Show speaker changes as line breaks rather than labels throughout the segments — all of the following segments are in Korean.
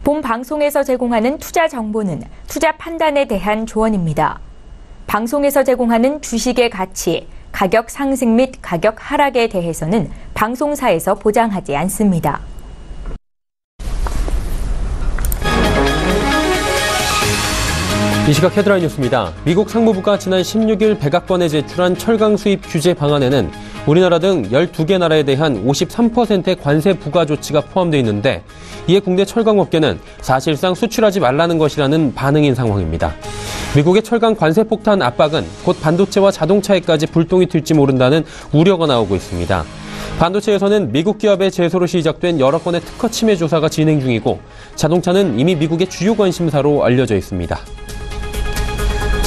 본 방송에서 제공하는 투자 정보는 투자 판단에 대한 조언입니다. 방송에서 제공하는 주식의 가치, 가격 상승 및 가격 하락에 대해서는 방송사에서 보장하지 않습니다.
이 시각 헤드라인 뉴스입니다. 미국 상무부가 지난 16일 백악관에 제출한 철강 수입 규제 방안에는 우리나라 등 12개 나라에 대한 53%의 관세 부과 조치가 포함되어 있는데 이에 국내 철강업계는 사실상 수출하지 말라는 것이라는 반응인 상황입니다. 미국의 철강 관세 폭탄 압박은 곧 반도체와 자동차에까지 불똥이 튈지 모른다는 우려가 나오고 있습니다. 반도체에서는 미국 기업의 제소로 시작된 여러 건의 특허 침해 조사가 진행 중이고 자동차는 이미 미국의 주요 관심사로 알려져 있습니다.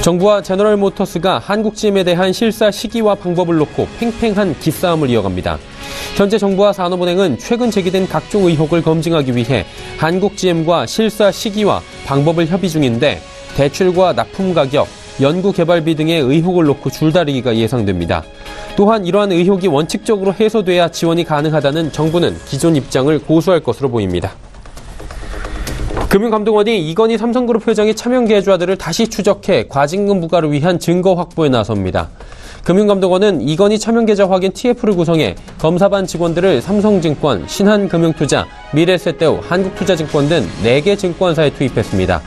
정부와 제너럴모터스가 한국 GM에 대한 실사 시기와 방법을 놓고 팽팽한 기싸움을 이어갑니다. 현재 정부와 산업은행은 최근 제기된 각종 의혹을 검증하기 위해 한국 GM과 실사 시기와 방법을 협의 중인데 대출과 납품 가격, 연구 개발비 등의 의혹을 놓고 줄다리기가 예상됩니다. 또한 이러한 의혹이 원칙적으로 해소돼야 지원이 가능하다는 정부는 기존 입장을 고수할 것으로 보입니다. 금융감독원이 이건희 삼성그룹 회장의 차명 계좌들을 다시 추적해 과징금 부과를 위한 증거 확보에 나섭니다. 금융감독원은 이건희 차명 계좌 확인 TF를 구성해 검사반 직원들을 삼성증권, 신한금융투자, 미래에셋대우, 한국투자증권 등 4개 증권사에 투입했습니다.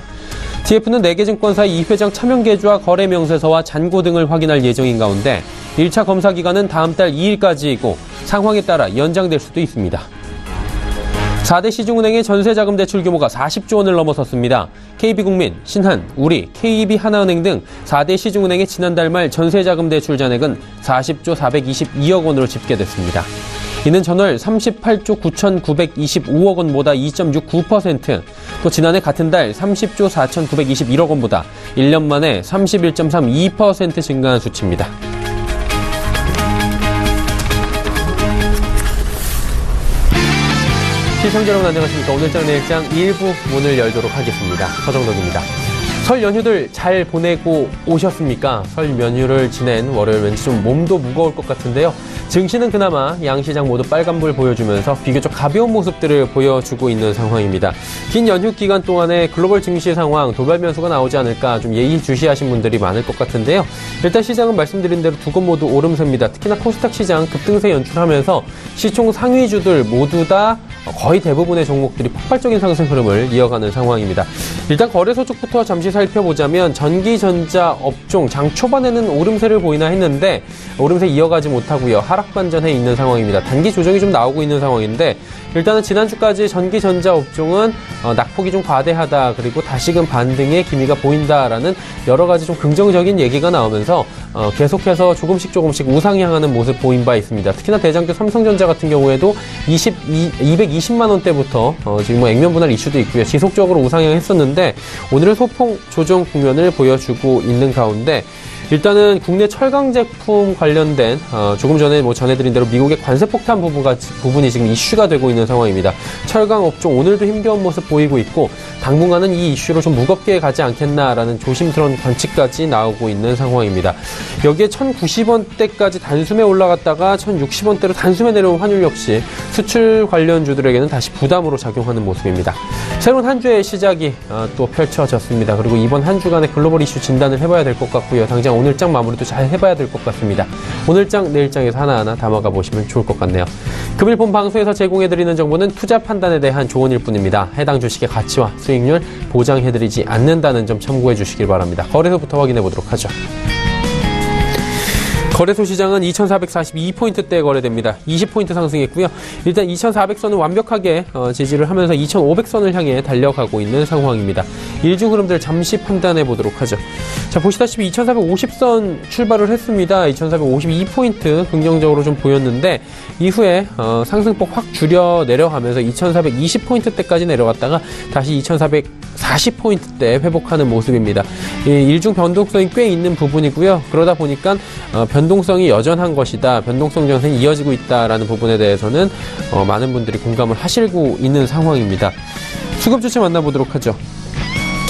TF는 4개 증권사의 이 회장 차명 계좌 거래 명세서와 잔고 등을 확인할 예정인 가운데 1차 검사 기간은 다음 달 2일까지이고 상황에 따라 연장될 수도 있습니다. 4대 시중은행의 전세자금 대출 규모가 40조 원을 넘어섰습니다. KB국민, 신한, 우리, KB 하나은행 등 4대 시중은행의 지난달 말 전세자금 대출 잔액은 40조 422억 원으로 집계됐습니다. 이는 전월 38조 9,925억 원보다 2.69%, 또 지난해 같은 달 30조 4,921억 원보다 1년 만에 31.32% 증가한 수치입니다. 시청자 여러분 안녕하십니까. 오늘장 내일장 1부 문을 열도록 하겠습니다. 서정덕입니다. 설 연휴들 잘 보내고 오셨습니까? 설 연휴를 지낸 월요일 왠지 좀 몸도 무거울 것 같은데요. 증시는 그나마 양시장 모두 빨간불 보여주면서 비교적 가벼운 모습들을 보여주고 있는 상황입니다. 긴 연휴 기간 동안에 글로벌 증시 상황 도발 변수가 나오지 않을까 좀 예의주시하신 분들이 많을 것 같은데요. 일단 시장은 말씀드린 대로 두 곳 모두 오름세입니다. 특히나 코스닥 시장 급등세 연출하면서 시총 상위주들 모두 다 거의 대부분의 종목들이 폭발적인 상승 흐름을 이어가는 상황입니다. 일단 거래소 쪽부터 잠시 살펴보자면 전기전자 업종 장 초반에는 오름세를 보이나 했는데 오름세 이어가지 못하고요. 하락 반전해 있는 상황입니다. 단기 조정이 좀 나오고 있는 상황인데 일단은 지난주까지 전기전자 업종은 낙폭이 좀 과대하다, 그리고 다시금 반등의 기미가 보인다라는 여러 가지 좀 긍정적인 얘기가 나오면서 계속해서 조금씩 우상향하는 모습 보인 바 있습니다. 특히나 대장주 삼성전자 같은 경우에도 220만 원대부터 지금 뭐 액면 분할 이슈도 있고요. 지속적으로 우상향했었는데 오늘은 소폭 조정 국면을 보여주고 있는 가운데 일단은 국내 철강 제품 관련된 조금 전에 전해드린 대로 미국의 관세 폭탄 부분이 지금 이슈가 되고 있는 상황입니다. 철강 업종 오늘도 힘겨운 모습 보이고 있고 당분간은 이 이슈로 좀 무겁게 가지 않겠나라는 조심스러운 관측까지 나오고 있는 상황입니다. 여기에 1,090원대까지 단숨에 올라갔다가 1,060원대로 단숨에 내려온 환율 역시 수출 관련주들에게는 다시 부담으로 작용하는 모습입니다. 새로운 한 주의 시작이 또 펼쳐졌습니다. 그리고 이번 한 주간의 글로벌 이슈 진단을 해봐야 될 것 같고요. 당장 오늘장 마무리도 잘 해봐야 될 것 같습니다. 오늘장, 내일장에서 하나하나 담아가 보시면 좋을 것 같네요. 금일 본 방송에서 제공해드리는 정보는 투자 판단에 대한 조언일 뿐입니다. 해당 주식의 가치와 수익률 보장해드리지 않는다는 점 참고해 주시길 바랍니다. 거래소부터 확인해 보도록 하죠. 거래소 시장은 2,442포인트대에 거래됩니다. 20포인트 상승했고요. 일단 2,400선은 완벽하게 지지를 하면서 2,500선을 향해 달려가고 있는 상황입니다. 일중 흐름들 잠시 판단해 보도록 하죠. 자, 보시다시피 2,450선 출발을 했습니다. 2,452포인트 긍정적으로 좀 보였는데 이후에 상승폭 확 줄여 내려가면서 2,420포인트대까지 내려갔다가 다시 2,440포인트대 회복하는 모습입니다. 일중 변동성이 꽤 있는 부분이고요. 그러다 보니까 변동성이 여전한 것이다. 변동성 전선이 이어지고 있다라는 부분에 대해서는 많은 분들이 공감을 하시고 있는 상황입니다. 수급 주체 만나보도록 하죠.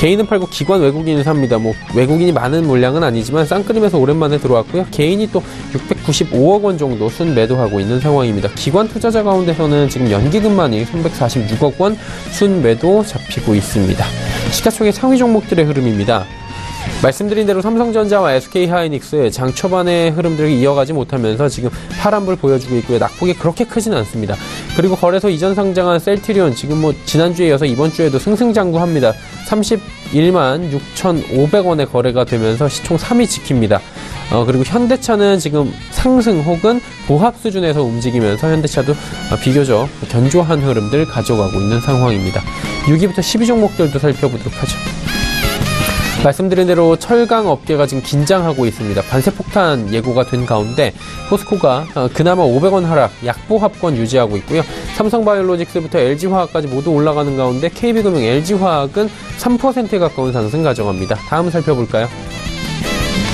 개인은 팔고 기관 외국인은 삽니다. 외국인이 많은 물량은 아니지만 쌍끌림에서 오랜만에 들어왔고요. 개인이 또 695억 원 정도 순 매도하고 있는 상황입니다. 기관 투자자 가운데서는 지금 연기금만이 346억 원 순 매도 잡히고 있습니다. 시가총액 상위 종목들의 흐름입니다. 말씀드린 대로 삼성전자와 SK하이닉스 장 초반의 흐름들이 이어가지 못하면서 지금 파란불 보여주고 있고요. 낙폭이 그렇게 크진 않습니다. 그리고 거래소 이전 상장한 셀트리온 지금 지난주에 이어서 이번 주에도 승승장구합니다. 31만 6,500원에 거래가 되면서 시총 3위 지킵니다. 그리고 현대차는 지금 상승 혹은 보합 수준에서 움직이면서 현대차도 비교적 견조한 흐름들 가져가고 있는 상황입니다. 6위부터 10위 종목들도 살펴보도록 하죠. 말씀드린 대로 철강 업계가 지금 긴장하고 있습니다. 관세 폭탄 예고가 된 가운데 포스코가 그나마 500원 하락, 약보합권 유지하고 있고요. 삼성바이오로직스부터 LG화학까지 모두 올라가는 가운데 KB금융, LG화학은 3%에 가까운 상승 가져갑니다. 다음 살펴볼까요?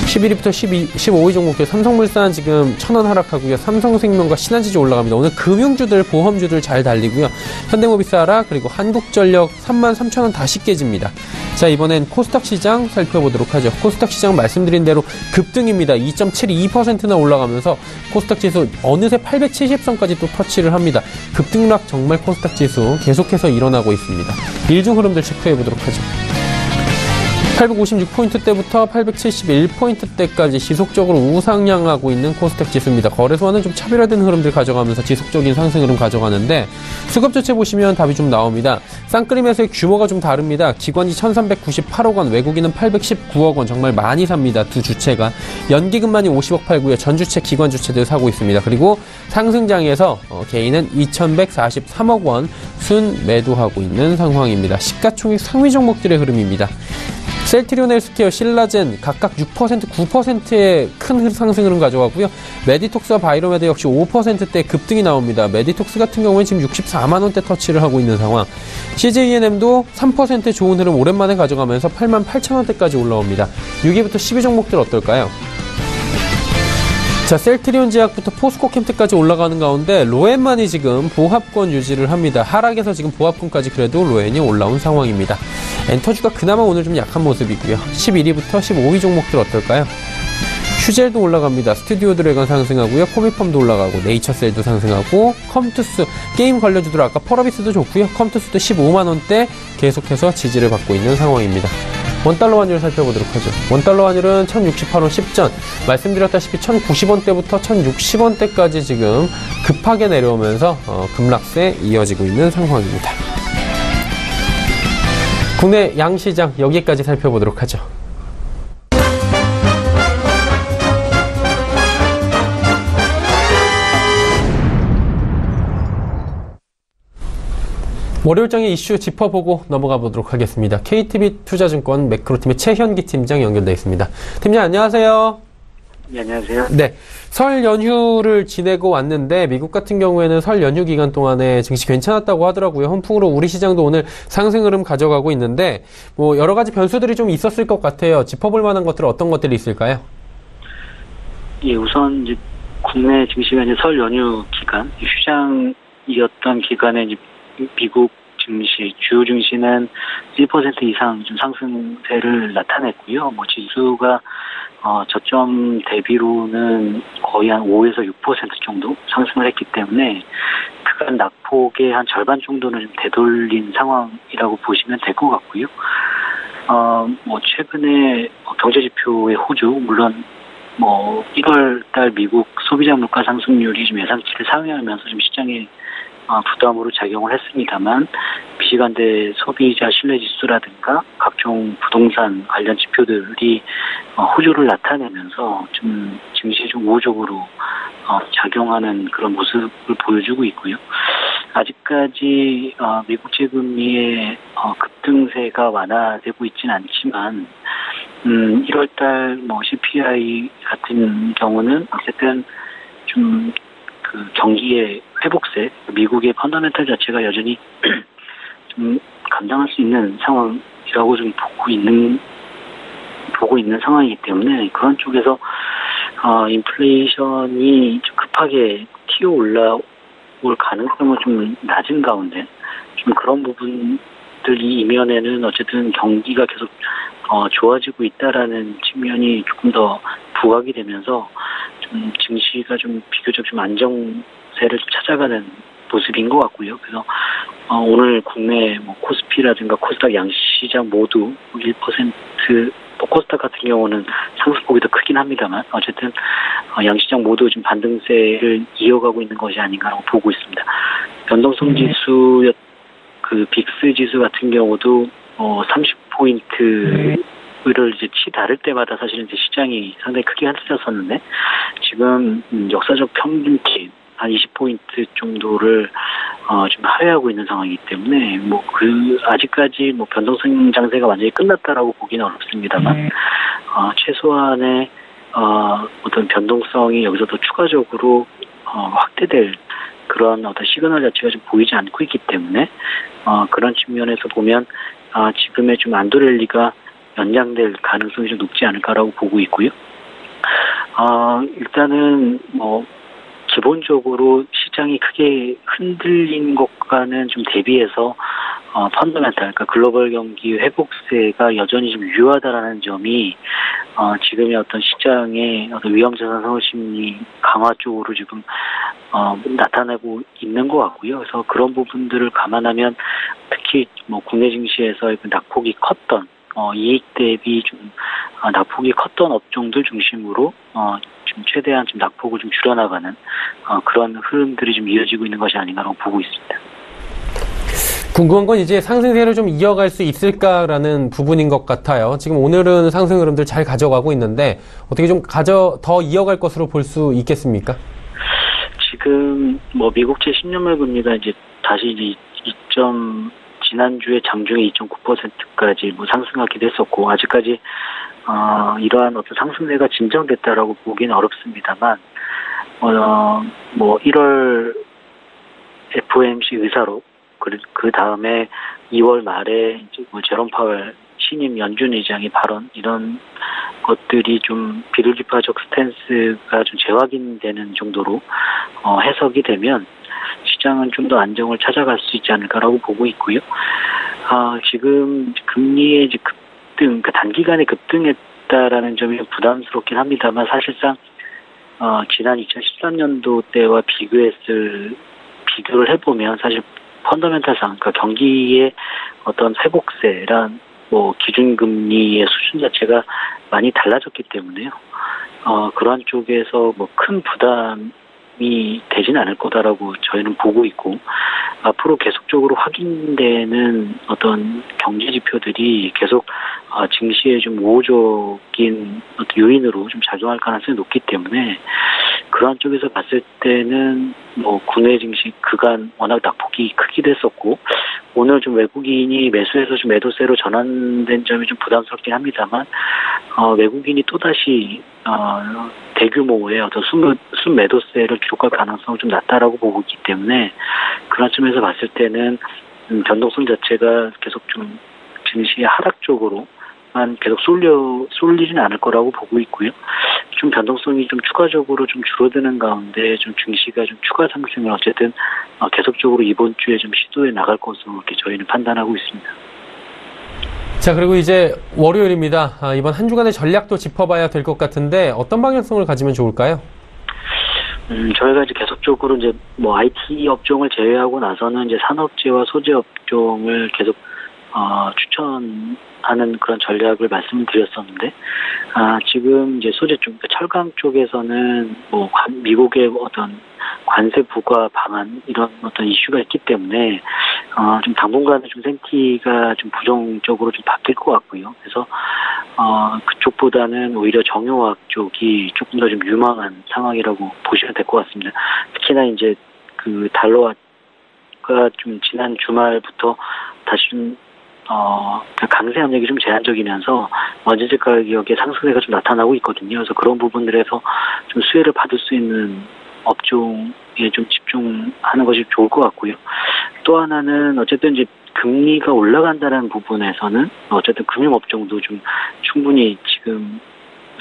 11위부터 15위 종목들 삼성물산 지금 1,000원 하락하고요. 삼성생명과 신한지주 올라갑니다. 오늘 금융주들, 보험주들 잘 달리고요. 현대모비스하락 그리고 한국전력 33,000원 다시 깨집니다. 자, 이번엔 코스닥 시장 살펴보도록 하죠. 코스닥 시장 말씀드린 대로 급등입니다. 2.72%나 올라가면서 코스닥 지수 어느새 870선까지 또 터치를 합니다. 급등락 정말 코스닥 지수 계속해서 일어나고 있습니다. 일중 흐름들 체크해보도록 하죠. 856포인트대부터 871포인트대까지 지속적으로 우상향하고 있는 코스닥 지수입니다. 거래소와는 좀 차별화된 흐름들 가져가면서 지속적인 상승 흐름 가져가는데 수급 주체 보시면 답이 좀 나옵니다. 쌍끌림에서의 규모가 좀 다릅니다. 기관이 1,398억 원, 외국인은 819억 원 정말 많이 삽니다. 두 주체가. 연기금만이 50억 팔고요. 전 주체, 기관 주체들 사고 있습니다. 그리고 상승장에서 개인은 2,143억 원 순 매도하고 있는 상황입니다. 시가총액 상위 종목들의 흐름입니다. 셀트리온 헬스케어, 신라젠 각각 6%, 9%의 큰 상승 흐름 가져가고요. 메디톡스와 바이로메드 역시 5%대 급등이 나옵니다. 메디톡스 같은 경우는 지금 64만원대 터치를 하고 있는 상황. CJENM도 3% 좋은 흐름 오랜만에 가져가면서 88,000원대까지 올라옵니다. 6위부터 10위 종목들 어떨까요? 자, 셀트리온 제약부터 포스코캠텍까지 올라가는 가운데 로엔만이 지금 보합권 유지를 합니다. 하락에서 지금 보합권까지 그래도 로엔이 올라온 상황입니다. 엔터주가 그나마 오늘 좀 약한 모습이고요. 11위부터 15위 종목들 어떨까요? 휴젤도 올라갑니다. 스튜디오 드래곤 상승하고요. 코미펌도 올라가고 네이처셀도 상승하고 컴투스 게임 관련주들 아까 펄어비스도 좋고요. 컴투스도 15만원대 계속해서 지지를 받고 있는 상황입니다. 원달러 환율 살펴보도록 하죠. 원달러 환율은 1,068원 10전, 말씀드렸다시피 1,090원대부터 1,060원대까지 지금 급하게 내려오면서 급락세 이어지고 있는 상황입니다. 국내 양시장 여기까지 살펴보도록 하죠. 월요일장의 이슈 짚어보고 넘어가 보도록 하겠습니다. KTB 투자증권 매크로팀의 최현기 팀장 연결되어 있습니다. 팀장 안녕하세요.
네, 안녕하세요.
네, 설 연휴를 지내고 왔는데 미국 같은 경우에는 설 연휴 기간 동안에 증시 괜찮았다고 하더라고요. 훈풍으로 우리 시장도 오늘 상승 흐름 가져가고 있는데 여러 가지 변수들이 좀 있었을 것 같아요. 짚어볼 만한 것들 어떤 것들이 있을까요?
예, 우선 이제 국내 증시가 이제 설 연휴 기간 휴장이었던 기간에 이제 미국 증시, 주요 증시는 1% 이상 좀 상승세를 나타냈고요. 지수가 저점 대비로는 거의 한 5에서 6% 정도 상승을 했기 때문에 그간 낙폭의 한 절반 정도는 좀 되돌린 상황이라고 보시면 될 것 같고요. 최근에 경제지표의 호주, 물론 1월 달 미국 소비자 물가 상승률이 좀 예상치를 상회하면서 좀 시장에 부담으로 작용을 했습니다만 미시간대 소비자 신뢰지수라든가 각종 부동산 관련 지표들이 호조를 나타내면서 좀 증시에 좀 우호적으로 작용하는 그런 모습을 보여주고 있고요. 아직까지 미국 재금리의 급등세가 완화되고 있지는 않지만 1월달 CPI 같은 경우는 어쨌든 좀 그 경기의 회복세, 미국의 펀더멘털 자체가 여전히 좀 감당할 수 있는 상황이라고 좀 보고 있는 상황이기 때문에 그런 쪽에서 인플레이션이 좀 급하게 튀어 올라올 가능성은 좀 낮은 가운데 좀 그런 부분들이 이면에는 어쨌든 경기가 계속 좋아지고 있다라는 측면이 조금 더 부각이 되면서 좀 증시가 좀 비교적 좀 안정세를 좀 찾아가는 모습인 것 같고요. 그래서 오늘 국내 뭐 코스피라든가 코스닥 양시장 모두 1%, 코스닥 같은 경우는 상승폭이 더 크긴 합니다만 어쨌든 양시장 모두 지금 반등세를 이어가고 있는 것이 아닌가라고 보고 있습니다. 변동성 지수 그 빅스 지수 같은 경우도 30포인트를 이제 치다를 때마다 사실은 이제 시장이 상당히 크게 흔들렸었는데 지금 역사적 평균치 한 20포인트 정도를 좀 하회하고 있는 상황이기 때문에 뭐 아직까지 뭐 변동성 장세가 완전히 끝났다라고 보기는 어렵습니다만 최소한의 어떤 변동성이 여기서 더 추가적으로 확대될 그런 어떤 시그널 자체가 좀 보이지 않고 있기 때문에 그런 측면에서 보면 지금의 좀 안도랠리가 연장될 가능성이 좀 높지 않을까라고 보고 있고요. 일단은 뭐 기본적으로 시장이 크게 흔들린 것과는 좀 대비해서 펀더멘탈, 그러니까 글로벌 경기 회복세가 여전히 좀 유효하다라는 점이 지금의 어떤 시장의 어떤 위험자산 선호 심리 강화 쪽으로 지금 나타나고 있는 것 같고요. 그래서 그런 부분들을 감안하면 특히 뭐 국내 증시에서 낙폭이 컸던 이익 대비 좀 낙폭이 컸던 업종들 중심으로 좀 최대한 좀 낙폭을 좀 줄여나가는 그런 흐름들이 좀 이어지고 있는 것이 아닌가라고 보고 있습니다.
궁금한 건 이제 상승세를 좀 이어갈 수 있을까라는 부분인 것 같아요. 지금 오늘은 상승 흐름들 잘 가져가고 있는데 어떻게 좀 더 이어갈 것으로 볼 수 있겠습니까?
지금 뭐 미국채 10년물 금리가 이제 다시 이제 지난주에 장중에 2.9%까지 뭐 상승하기도 했었고 아직까지 이러한 어떤 상승세가 진정됐다라고 보기는 어렵습니다만 뭐 1월 FOMC 의사로 그 다음에 2월 말에 이제 뭐 제롬 파웰 신임 연준 의장의 발언 이런 것들이 좀 비둘기파적 스탠스가 좀 재확인되는 정도로 해석이 되면 시장은 좀 더 안정을 찾아갈 수 있지 않을까라고 보고 있고요. 지금 금리의 이제 급등, 그러니까 단기간에 급등했다라는 점이 부담스럽긴 합니다만 사실상 지난 2013년도 때와 비교를 해보면 사실 펀더멘탈상, 그러니까 경기의 어떤 회복세란 뭐 기준금리의 수준 자체가 많이 달라졌기 때문에요. 그러한 쪽에서 뭐 큰 부담이 되진 않을 거다라고 저희는 보고 있고 앞으로 계속적으로 확인되는 어떤 경제 지표들이 계속 증시에 좀 우호적인 어떤 요인으로 좀 작용할 가능성이 높기 때문에 그러한 쪽에서 봤을 때는 뭐 국내 증시 그간 워낙 낙폭이 크기도 했었고 오늘 좀 외국인이 매수해서 좀 매도세로 전환된 점이 좀 부담스럽긴 합니다만 외국인이 또다시 대규모의 어떤 순매도세를 기록할 가능성이 좀 낮다라고 보고 있기 때문에 그런 점에서 봤을 때는 변동성 자체가 계속 좀 증시의 하락 쪽으로만 계속 쏠리지는 않을 거라고 보고 있고요. 좀 변동성이 좀 추가적으로 좀 줄어드는 가운데 좀 증시가 좀 추가 상승을 어쨌든 계속적으로 이번 주에 좀 시도해 나갈 것으로 이렇게 저희는 판단하고 있습니다.
자, 그리고 이제 월요일입니다. 이번 한 주간의 전략도 짚어봐야 될 것 같은데 어떤 방향성을 가지면 좋을까요?
저희가 이제 계속적으로 이제 뭐 IT 업종을 제외하고 나서는 이제 산업재와 소재 업종을 계속 추천하는 그런 전략을 말씀드렸었는데, 지금 이제 소재 쪽, 철강 쪽에서는 뭐 미국의 어떤 관세 부과 방안 이런 어떤 이슈가 있기 때문에 좀 당분간은 좀 생티가 좀 부정적으로 좀 바뀔 것 같고요. 그래서 그쪽보다는 오히려 정유화학 쪽이 조금 더 좀 유망한 상황이라고 보시면 될 것 같습니다. 특히나 이제 그 달러가 좀 지난 주말부터 다시 좀 강세 압력이 좀 제한적이면서 원재재 가격의 상승세가 좀 나타나고 있거든요. 그래서 그런 부분들에서 좀 수혜를 받을 수 있는 업종에 좀 집중하는 것이 좋을 것 같고요. 또 하나는 어쨌든 이제 금리가 올라간다는 부분에서는 어쨌든 금융업종도 좀 충분히 지금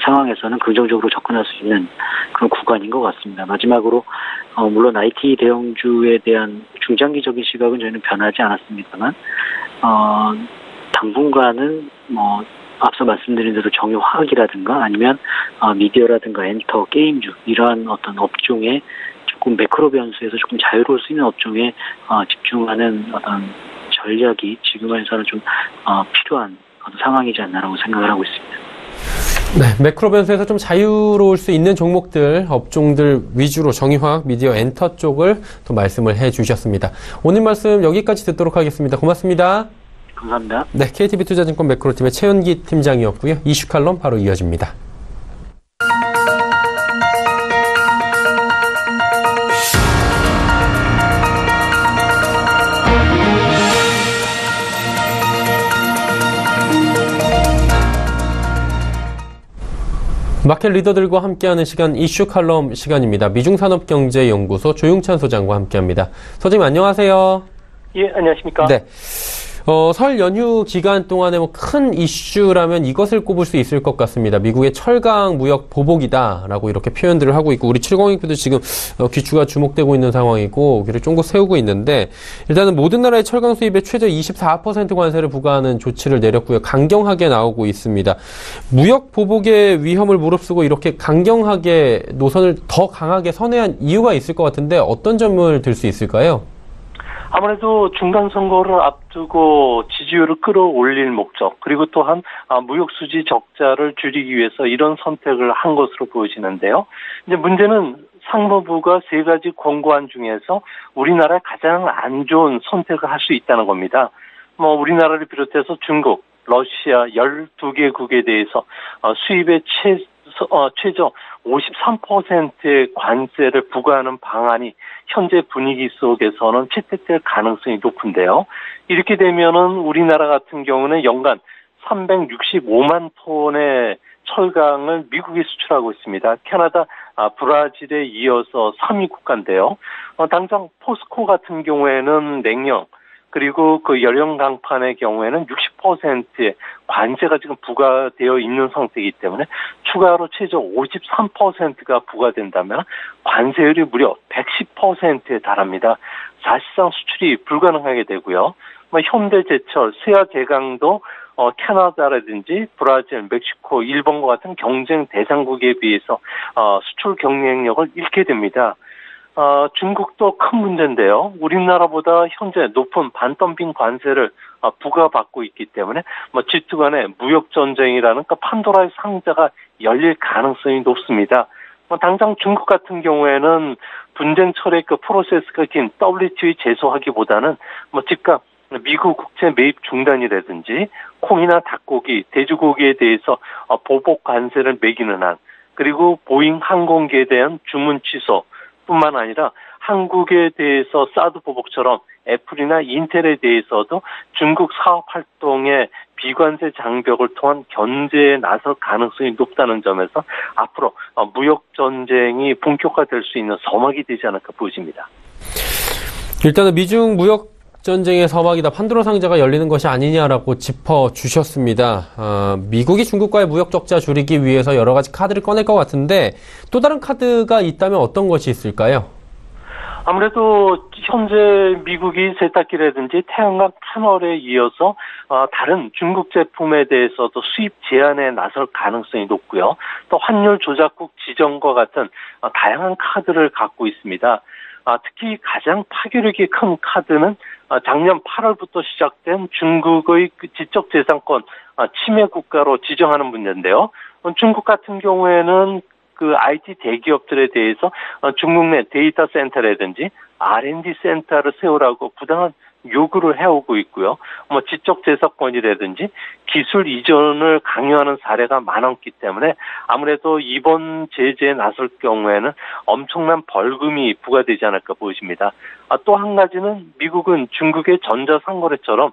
상황에서는 긍정적으로 접근할 수 있는 그런 구간인 것 같습니다. 마지막으로 물론 IT 대형주에 대한 중장기적인 시각은 저희는 변하지 않았습니다만 당분간은 앞서 말씀드린 대로 정유화학이라든가 아니면 미디어라든가 엔터, 게임주 이러한 어떤 업종에 조금 매크로 변수에서 조금 자유로울 수 있는 업종에 집중하는 어떤 전략이 지금에서는 좀 필요한 상황이지 않나라고 생각을 하고 있습니다.
네, 매크로 변수에서 좀 자유로울 수 있는 종목들, 업종들 위주로 정유화학, 미디어, 엔터 쪽을 또 말씀을 해주셨습니다. 오늘 말씀 여기까지 듣도록 하겠습니다. 고맙습니다.
감사합니다.
네, KTB 투자증권 매크로팀의 최윤기 팀장이었고요. 이슈 칼럼 바로 이어집니다. 마켓 리더들과 함께하는 시간 이슈 칼럼 시간입니다. 미중산업경제연구소 조용찬 소장과 함께합니다. 소장님 안녕하세요.
예, 안녕하십니까.
네. 설 연휴 기간 동안에 큰 이슈라면 이것을 꼽을 수 있을 것 같습니다. 미국의 철강 무역 보복이다라고 이렇게 표현들을 하고 있고, 우리 702도 지금 귀추가 주목되고 있는 상황이고, 귀를 쫑긋 세우고 있는데, 일단은 모든 나라의 철강 수입에 최저 24% 관세를 부과하는 조치를 내렸고요. 강경하게 나오고 있습니다. 무역 보복의 위험을 무릅쓰고 이렇게 강경하게 노선을 더 강하게 선회한 이유가 있을 것 같은데, 어떤 점을 들 수 있을까요?
아무래도 중간선거를 앞두고 지지율을 끌어올릴 목적, 그리고 또한 무역수지 적자를 줄이기 위해서 이런 선택을 한 것으로 보여지는데요. 이제 문제는 상무부가 3가지 권고안 중에서 우리나라에 가장 안 좋은 선택을 할 수 있다는 겁니다. 우리나라를 비롯해서 중국, 러시아 12개국에 대해서 수입의 최저 53%의 관세를 부과하는 방안이 현재 분위기 속에서는 채택될 가능성이 높은데요. 이렇게 되면은 우리나라 같은 경우는 연간 365만 톤의 철강을 미국에 수출하고 있습니다. 캐나다, 브라질에 이어서 3위 국가인데요. 당장 포스코 같은 경우에는 냉영, 그리고 그 연령 강판의 경우에는 60%의 관세가 지금 부과되어 있는 상태이기 때문에 추가로 최저 53%가 부과된다면 관세율이 무려 110%에 달합니다. 사실상 수출이 불가능하게 되고요. 현대제철, 세아제강도 캐나다라든지 브라질, 멕시코, 일본과 같은 경쟁 대상국에 비해서 수출 경쟁력을 잃게 됩니다. 중국도 큰 문제인데요. 우리나라보다 현재 높은 반덤핑 관세를 부과받고 있기 때문에 G2 간의 무역 전쟁이라는 판도라의 상자가 열릴 가능성이 높습니다. 당장 중국 같은 경우에는 분쟁 처리 프로세스가 긴 WTO에 제소하기보다는 즉각 미국 국채 매입 중단이라든지 콩이나 닭고기, 돼지고기에 대해서 보복 관세를 매기는 한, 그리고 보잉 항공기에 대한 주문 취소 뿐만 아니라 한국에 대해서 사드 보복처럼 애플이나 인텔에 대해서도 중국 사업 활동의 비관세 장벽을 통한 견제에 나설 가능성이 높다는 점에서 앞으로 무역 전쟁이 본격화될 수 있는 서막이 되지 않을까 보여집니다.
일단은 미중 무역 전쟁의 서막이다, 판도라 상자가 열리는 것이 아니냐라고 짚어주셨습니다. 미국이 중국과의 무역 적자 줄이기 위해서 여러 가지 카드를 꺼낼 것 같은데, 또 다른 카드가 있다면 어떤 것이 있을까요?
아무래도 현재 미국이 세탁기라든지 태양광 패널에 이어서 다른 중국 제품에 대해서도 수입 제한에 나설 가능성이 높고요. 또 환율 조작국 지정과 같은 다양한 카드를 갖고 있습니다. 특히 가장 파괴력이 큰 카드는 작년 8월부터 시작된 중국의 지적재산권 침해 국가로 지정하는 문제인데요. 중국 같은 경우에는 그 IT 대기업들에 대해서 중국 내 데이터 센터라든지 R&D 센터를 세우라고 부당한 요구를 해오고 있고요. 지적재산권이라든지 기술 이전을 강요하는 사례가 많았기 때문에 아무래도 이번 제재에 나설 경우에는 엄청난 벌금이 부과되지 않을까 보여집니다. 또 한 가지는 미국은 중국의 전자상거래처럼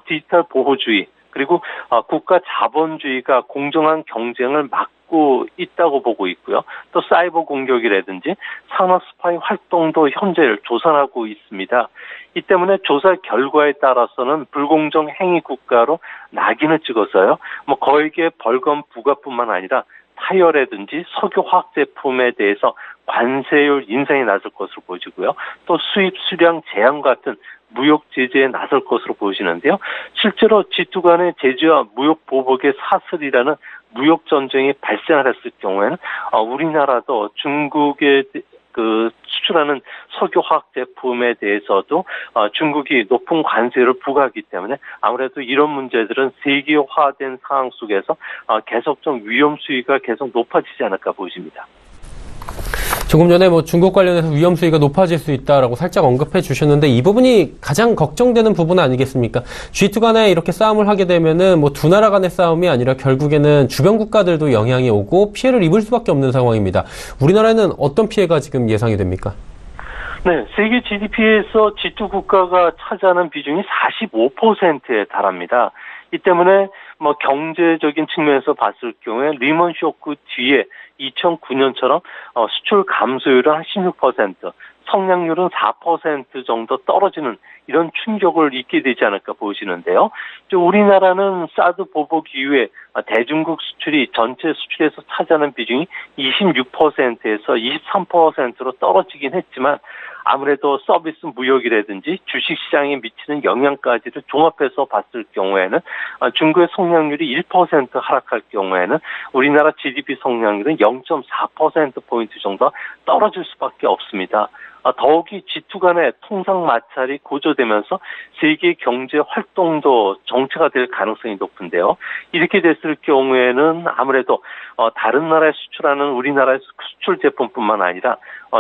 디지털 보호주의, 그리고 국가 자본주의가 공정한 경쟁을 막고 있다고 보고 있고요. 또 사이버 공격이라든지 산업 스파이 활동도 현재 조산하고 있습니다. 이 때문에 조사 결과에 따라서는 불공정 행위 국가로 낙인을 찍어서요. 거액의 벌금 부과뿐만 아니라 타이어라든지 석유화학 제품에 대해서 관세율 인상에 나설 것으로 보여지고요. 또 수입 수량 제한 같은 무역 제재에 나설 것으로 보여지는데요. 실제로 G2 간의 제재와 무역 보복의 사슬이라는 무역 전쟁이 발생을 했을 경우에는 우리나라도 중국에 수출하는 석유화학 제품에 대해서도 중국이 높은 관세를 부과하기 때문에 아무래도 이런 문제들은 세계화된 상황 속에서 계속 좀 위험 수위가 계속 높아지지 않을까 보입니다.
조금 전에 중국 관련해서 위험 수위가 높아질 수 있다라고 살짝 언급해 주셨는데 이 부분이 가장 걱정되는 부분 아니겠습니까? G2 간에 이렇게 싸움을 하게 되면은 두 나라 간의 싸움이 아니라 결국에는 주변 국가들도 영향이 오고 피해를 입을 수밖에 없는 상황입니다. 우리나라에는 어떤 피해가 지금 예상이 됩니까?
네, 세계 GDP에서 G2 국가가 차지하는 비중이 45%에 달합니다. 이 때문에 경제적인 측면에서 봤을 경우에 리먼 쇼크 뒤에 2009년처럼 수출 감소율은 한 16%, 성장률은 4% 정도 떨어지는 이런 충격을 입게 되지 않을까 보시는데요. 우리나라는 사드 보복 이후에 대중국 수출이 전체 수출에서 차지하는 비중이 26%에서 23%로 떨어지긴 했지만 아무래도 서비스 무역이라든지 주식시장에 미치는 영향까지를 종합해서 봤을 경우에는 중국의 성장률이 1% 하락할 경우에는 우리나라 GDP 성장률은 0.4%포인트 정도 떨어질 수밖에 없습니다. 더욱이 G2 간의 통상 마찰이 고조되면서 세계 경제 활동도 정체가 될 가능성이 높은데요. 이렇게 됐을 경우에는 아무래도 다른 나라에 수출하는 우리나라의 수출 제품뿐만 아니라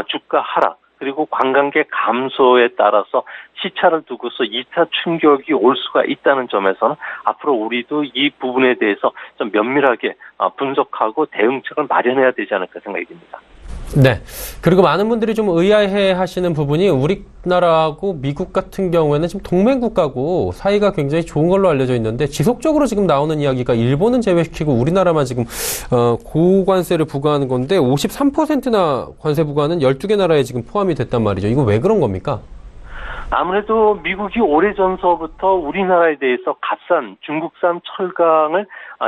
주가 하락 그리고 관광객 감소에 따라서 시차를 두고서 2차 충격이 올 수가 있다는 점에서는 앞으로 우리도 이 부분에 대해서 좀 면밀하게 분석하고 대응책을 마련해야 되지 않을까 생각이 듭니다.
네. 그리고 많은 분들이 좀 의아해 하시는 부분이 우리나라하고 미국 같은 경우에는 지금 동맹국가고 사이가 굉장히 좋은 걸로 알려져 있는데 지속적으로 지금 나오는 이야기가 일본은 제외시키고 우리나라만 지금 고관세를 부과하는 건데 53%나 관세 부과는 12개 나라에 지금 포함이 됐단 말이죠. 이거 왜 그런 겁니까?
아무래도 미국이 오래전서부터 우리나라에 대해서 값싼 중국산 철강을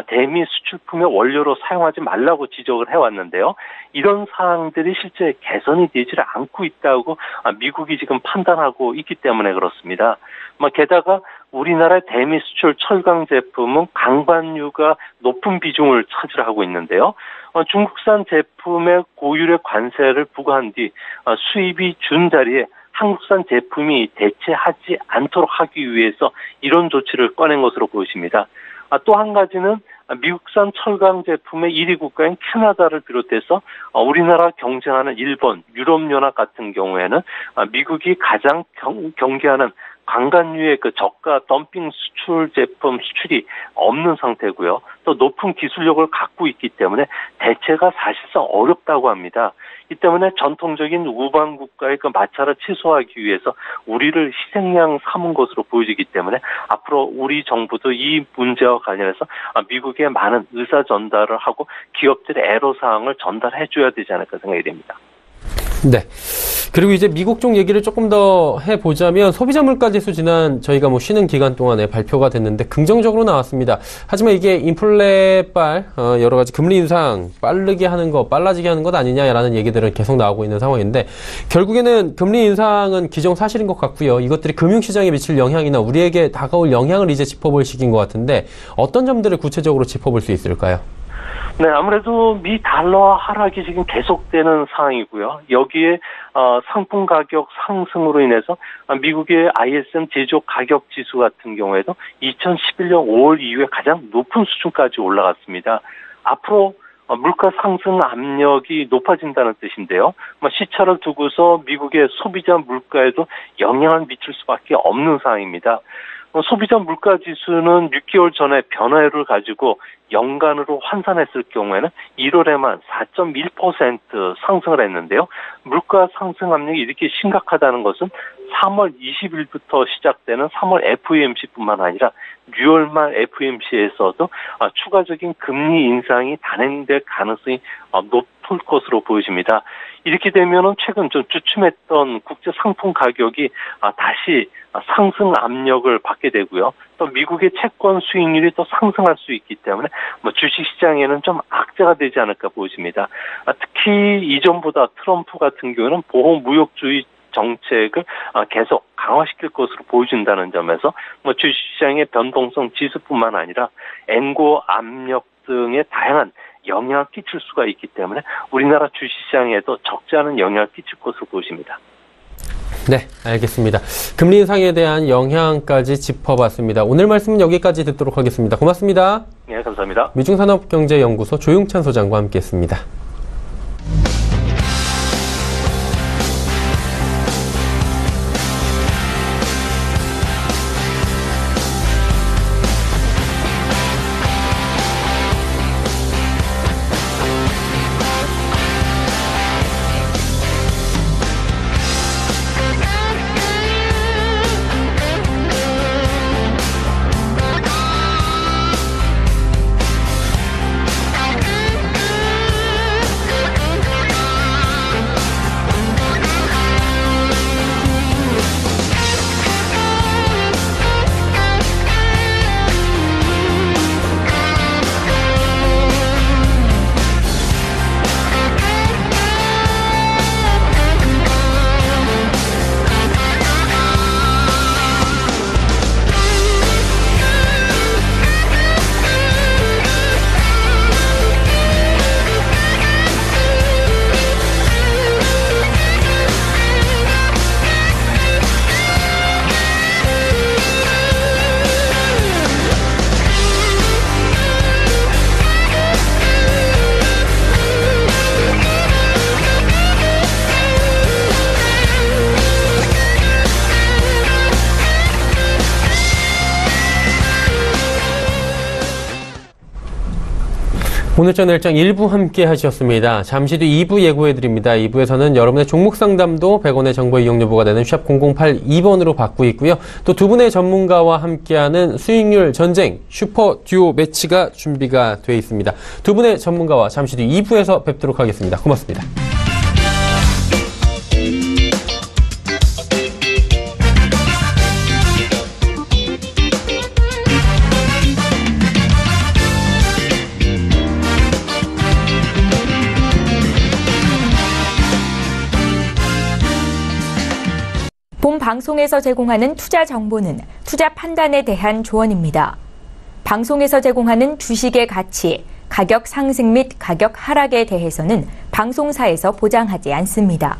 대미 수출품의 원료로 사용하지 말라고 지적을 해왔는데요. 이런 사항들이 실제 개선이 되지를 않고 있다고 미국이 지금 판단하고 있기 때문에 그렇습니다. 게다가 우리나라의 대미 수출 철강 제품은 강반유가 높은 비중을 차지하고 있는데요. 중국산 제품의 고율의 관세를 부과한 뒤 수입이 준 자리에 한국산 제품이 대체하지 않도록 하기 위해서 이런 조치를 꺼낸 것으로 보입니다. 또 한 가지는 미국산 철강 제품의 1위 국가인 캐나다를 비롯해서 우리나라 경쟁하는 일본, 유럽연합 같은 경우에는 미국이 가장 경계하는 강간유의 저가 덤핑 수출 제품 수출이 없는 상태고요. 또 높은 기술력을 갖고 있기 때문에 대체가 사실상 어렵다고 합니다. 이 때문에 전통적인 우방 국가의 마찰을 취소하기 위해서 우리를 희생양 삼은 것으로 보여지기 때문에 앞으로 우리 정부도 이 문제와 관련해서 미국에 많은 의사 전달을 하고 기업들의 애로사항을 전달해줘야 되지 않을까 생각이 됩니다.
네. 그리고 이제 미국 쪽 얘기를 조금 더 해보자면 소비자 물가지수 지난 저희가 쉬는 기간 동안에 발표가 됐는데 긍정적으로 나왔습니다. 하지만 이게 인플레빨 여러 가지 금리 인상 빠르게 하는 거 빨라지게 하는 것 아니냐라는 얘기들은 계속 나오고 있는 상황인데 결국에는 금리 인상은 기정사실인 것 같고요. 이것들이 금융시장에 미칠 영향이나 우리에게 다가올 영향을 이제 짚어볼 시기인 것 같은데 어떤 점들을 구체적으로 짚어볼 수 있을까요?
네, 아무래도 미 달러 하락이 지금 계속되는 상황이고요. 여기에 상품 가격 상승으로 인해서 미국의 ISM 제조업 가격 지수 같은 경우에도 2011년 5월 이후에 가장 높은 수준까지 올라갔습니다. 앞으로 물가 상승 압력이 높아진다는 뜻인데요. 시차를 두고서 미국의 소비자 물가에도 영향을 미칠 수밖에 없는 상황입니다. 소비자 물가 지수는 6개월 전에 변화율을 가지고 연간으로 환산했을 경우에는 1월에만 4.1% 상승을 했는데요. 물가 상승 압력이 이렇게 심각하다는 것은 3월 20일부터 시작되는 3월 FOMC뿐만 아니라 6월 말 FOMC에서도 추가적인 금리 인상이 단행될 가능성이 싶을 것으로 보여집니다. 이렇게 되면은 최근 좀 주춤했던 국제 상품 가격이 다시 상승 압력을 받게 되고요. 또 미국의 채권 수익률이 또 상승할 수 있기 때문에 주식시장에는 좀 악재가 되지 않을까 보여집니다. 특히 이전보다 트럼프 같은 경우는 보호 무역주의 정책을 계속 강화시킬 것으로 보여준다는 점에서 주식시장의 변동성 지수뿐만 아니라 엔고 압력 등의 다양한 영향을 끼칠 수가 있기 때문에 우리나라 주식시장에도 적지 않은 영향을 끼칠 것으로 보여집니다.
네, 알겠습니다. 금리 인상에 대한 영향까지 짚어봤습니다. 오늘 말씀은 여기까지 듣도록 하겠습니다. 고맙습니다.
네, 감사합니다.
미중산업경제연구소 조용찬 소장과 함께했습니다. 오늘전 일정 1부 함께 하셨습니다. 잠시 뒤 2부 예고해드립니다. 2부에서는 여러분의 종목 상담도 100원의 정보 이용료 부과되는 샵 0082번으로 받고 있고요. 또 두 분의 전문가와 함께하는 수익률 전쟁 슈퍼 듀오 매치가 준비가 되어 있습니다. 두 분의 전문가와 잠시 뒤 2부에서 뵙도록 하겠습니다. 고맙습니다.
본 방송에서 제공하는 투자 정보는 투자 판단에 대한 조언입니다. 방송에서 제공하는 주식의 가치, 가격 상승 및 가격 하락에 대해서는 방송사에서 보장하지 않습니다.